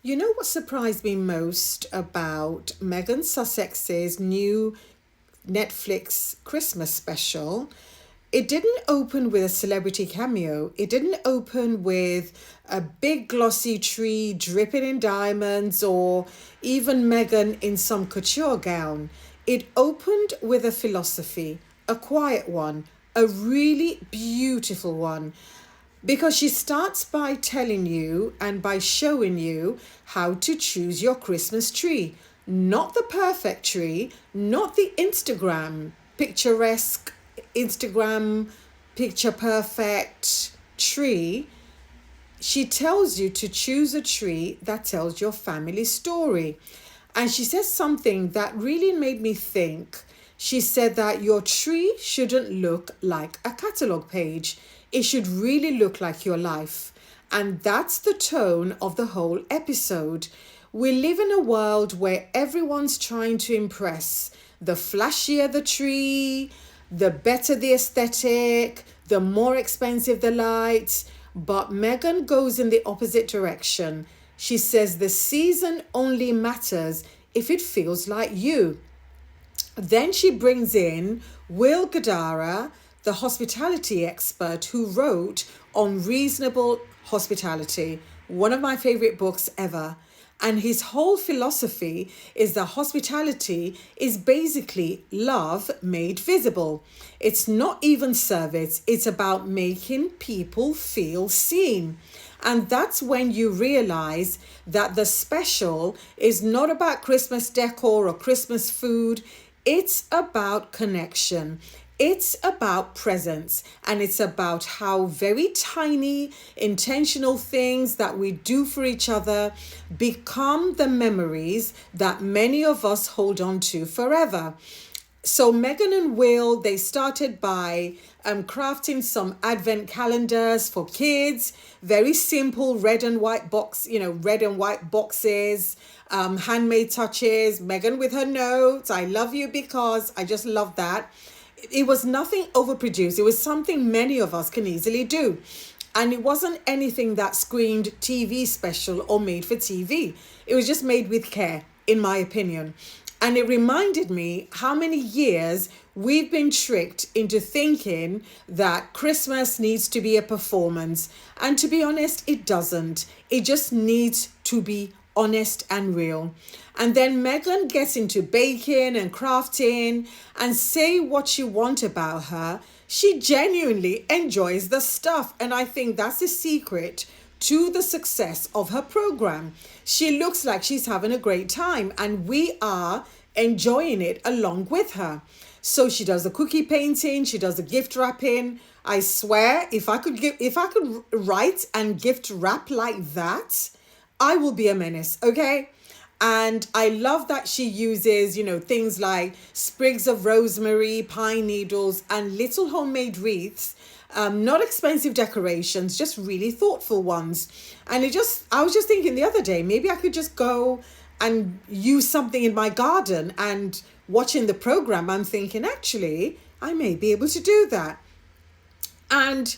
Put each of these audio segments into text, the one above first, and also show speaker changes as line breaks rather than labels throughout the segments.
You know what surprised me most about Megan Sussex's new Netflix Christmas special? It didn't open with a celebrity cameo. It didn't open with a big glossy tree dripping in diamonds or even Megan in some couture gown. It opened with a philosophy, a quiet one, a really beautiful one. Because she starts by telling you and by showing you how to choose your Christmas tree. Not the perfect tree, not the Instagram picturesque, Instagram picture perfect tree. She tells you to choose a tree that tells your family story. And she says something that really made me think. She said that your tree shouldn't look like a catalogue page. It should really look like your life. And that's the tone of the whole episode. We live in a world where everyone's trying to impress. The flashier the tree, the better the aesthetic, the more expensive the lights. But Megan goes in the opposite direction. She says the season only matters if it feels like you. Then she brings in Will Guidara, the hospitality expert who wrote Unreasonable Hospitality, one of my favorite books ever. And his whole philosophy is that hospitality is basically love made visible. It's not even service, it's about making people feel seen. And that's when you realize that the special is not about Christmas decor or Christmas food, it's about connection. It's about presence, and it's about how very tiny, intentional things that we do for each other become the memories that many of us hold on to forever. So Megan and Will, they started by crafting some advent calendars for kids, very simple red and white box, red and white boxes, handmade touches. Megan with her notes, I love you because I just love that. It was nothing overproduced. It was something many of us can easily do. And it wasn't anything that screamed TV special or made for TV. It was just made with care, in my opinion. And it reminded me how many years we've been tricked into thinking that Christmas needs to be a performance. And to be honest, it doesn't. It just needs to be honest and real. And then Megan gets into baking and crafting, and say what you want about her, she genuinely enjoys the stuff. And I think that's the secret to the success of her program. She looks like she's having a great time, and we are enjoying it along with her. So she does the cookie painting, she does the gift wrapping. I swear, if I could write and gift wrap like that, I will be a menace, okay? And I love that she uses, things like sprigs of rosemary, pine needles, and little homemade wreaths. Not expensive decorations, just really thoughtful ones. And I was just thinking the other day, maybe I could just go and use something in my garden. And watching the program, I'm thinking, actually, I may be able to do that. And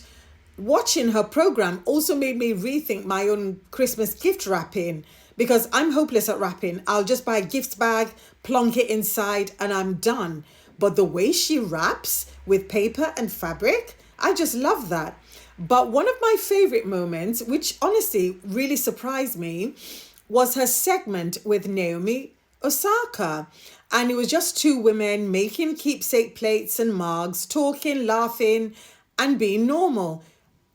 watching her program also made me rethink my own Christmas gift wrapping, because I'm hopeless at wrapping. I'll just buy a gift bag, plonk it inside, and I'm done. But the way she wraps with paper and fabric, I just love that. But one of my favorite moments, which honestly really surprised me, was her segment with Naomi Osaka. And it was just two women making keepsake plates and mugs, talking, laughing, and being normal.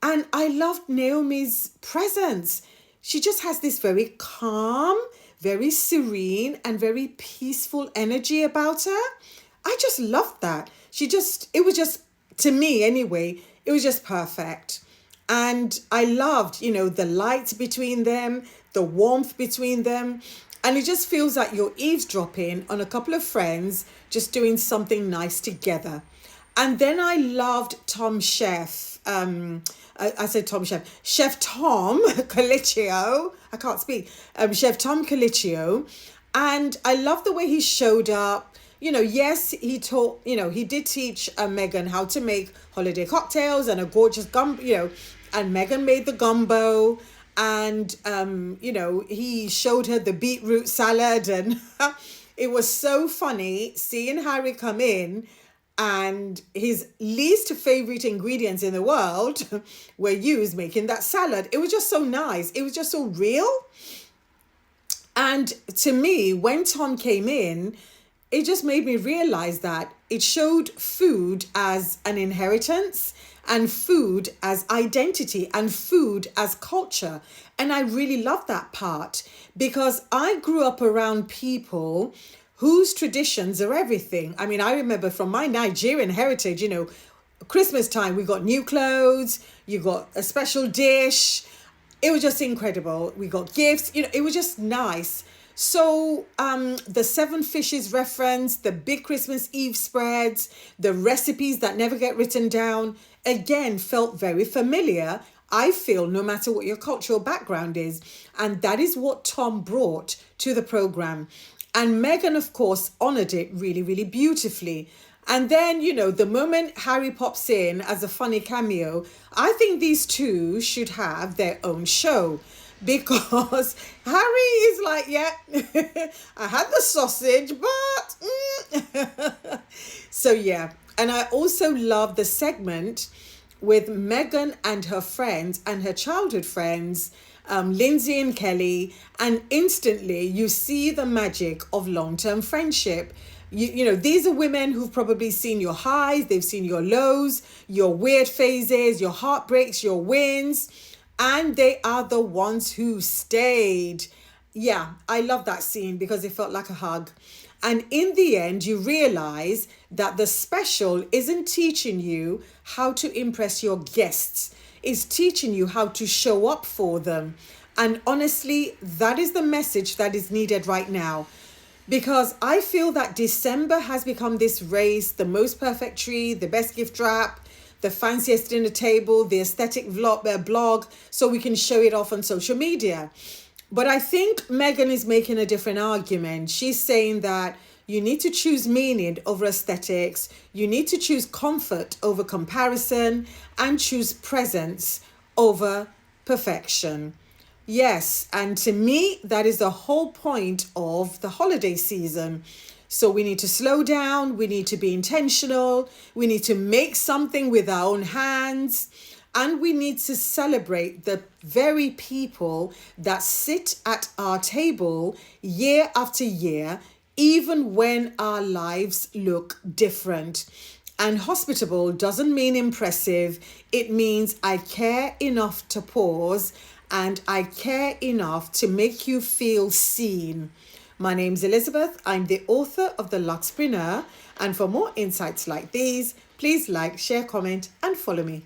And I loved Naomi's presence. She just has this very calm, very serene, and very peaceful energy about her. I just loved that. It was just, to me anyway, it was just perfect. And I loved, the light between them, the warmth between them. And it just feels like you're eavesdropping on a couple of friends just doing something nice together. And then I loved Tom Chef. I said Tom Chef. Chef Tom Colicchio. I can't speak. Chef Tom Colicchio. And I love the way he showed up. Yes, he did teach Megan how to make holiday cocktails and a gorgeous gumbo, and Megan made the gumbo. And, he showed her the beetroot salad, and it was so funny seeing Harry come in, and his least favorite ingredients in the world were used making that salad. It was just so nice. It was just so real. And to me, when Tom came in, it just made me realize that it showed food as an inheritance, and food as identity, and food as culture. And I really love that part, because I grew up around people whose traditions are everything. I mean, I remember from my Nigerian heritage, Christmas time, we got new clothes, you got a special dish. It was just incredible. We got gifts, it was just nice. So the seven fishes reference, the big Christmas Eve spreads, the recipes that never get written down, again, felt very familiar, I feel, no matter what your cultural background is. And that is what Tom brought to the program. And Meghan, of course, honored it really, really beautifully. And then, the moment Harry pops in as a funny cameo, I think these two should have their own show, because Harry is like, yeah, I had the sausage, but so yeah. And I also love the segment with Meghan and her friends and her childhood friends, Lindsay and Kelly, and instantly you see the magic of long-term friendship. These are women who've probably seen your highs, they've seen your lows, your weird phases, your heartbreaks, your wins, and they are the ones who stayed. Yeah, I love that scene because it felt like a hug. And in the end, you realize that the special isn't teaching you how to impress your guests. It's teaching you how to show up for them. And honestly, that is the message that is needed right now. Because I feel that December has become this race, the most perfect tree, the best gift wrap, the fanciest dinner table, the aesthetic blog, so we can show it off on social media. But I think Meghan is making a different argument. She's saying that you need to choose meaning over aesthetics, you need to choose comfort over comparison, and choose presence over perfection. Yes, and to me, that is the whole point of the holiday season. So we need to slow down, we need to be intentional, we need to make something with our own hands, and we need to celebrate the very people that sit at our table year after year, even when our lives look different. And hospitable doesn't mean impressive. It means I care enough to pause, and I care enough to make you feel seen. My name's Elizabeth. I'm the author of The Luxpreneur. And for more insights like these, please like, share, comment, and follow me.